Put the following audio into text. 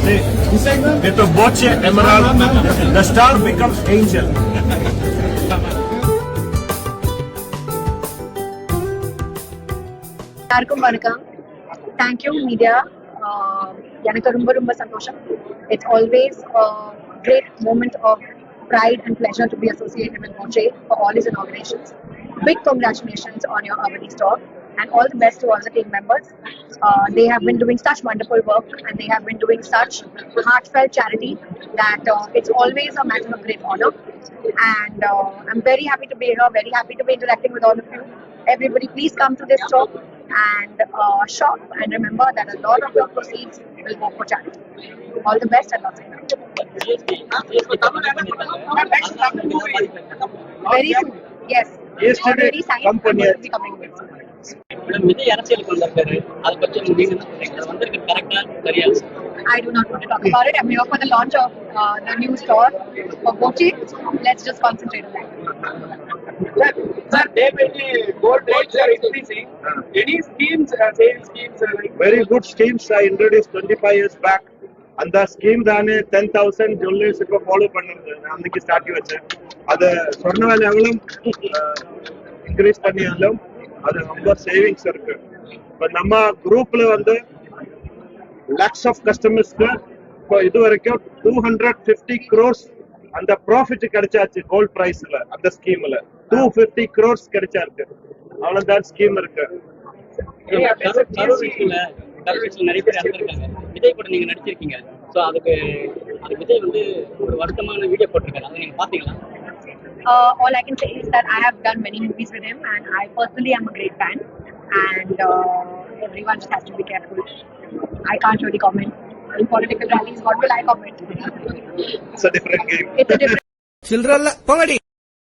With a Boche Emerald, the star becomes angel. எல்லாருக்கும் வணக்கம். Thank you media. எனக்கு ரொம்ப ரொம்ப சந்தோஷம். It's always great moment of pride and pleasure to be associated with Boche for all his inaugurations. Big congratulations on your Avani store and all the best to all the team members. They have been doing such wonderful work and they have been doing such heartfelt charity that it's always a matter of great honor. And I'm very happy to be here, very happy to be interacting with all of you. Everybody, please come to this store and shop, and remember that a lot of your proceeds will go for charity. All the best and lots of love. Very soon, yes. Already signed. Company Will be coming with. Vijay அரசியலுக்கு வந்திருக்காரு. அதை பத்தி நீங்க என்ன சொல்றீங்க? அது வந்திருக்கு கரெக்டா சரியா? I do not want to talk about it. I'm here for the launch of the new store for Boche. Let's just concentrate on that. Sir, day by day gold rates are increasing. Any schemes, sales schemes? Very good schemes I introduced 25 years back. அந்த scheme தானே 10,000 jewellers இப்போ follow பண்ணுறது. அன்னைக்கு start வச்சேன். அதை சொன்ன வேலை எவ்வளவு இன்க்ரீஸ் பண்ணியாலும் அது ரொம்ப சேவிங்ஸ் இருக்கு. இப்போ நம்ம குரூப்ல வந்து lakhs ஆஃப் கஸ்டமர்ஸ்க்கு இப்போ இது வரைக்கும் 250 crores அந்த ப்ராஃபிட் கிடைச்சாச்சு. கோல்ட் பிரைஸ்ல அந்த ஸ்கீம்ல 250 crores கிடைச்சாருக்கு. அவ்வளவுதான் ஸ்கீம் இருக்கு. நிறைய பேர் இறந்துருக்காங்க. விஜய் கூட நீங்க நடிச்சிருக்கீங்க. சோ அதுக்கு விஜய் வந்து ஒரு வருத்தமான வீடியோ போட்டிருக்காரு. அதை நீங்க பாத்தீங்களா? All I can say is that I have done many movies with him, and I personally am a great fan. And everyone just has to be careful. I can't really comment. In political rallies, what will I comment? It's a different game. It's a different. Children, pongadi.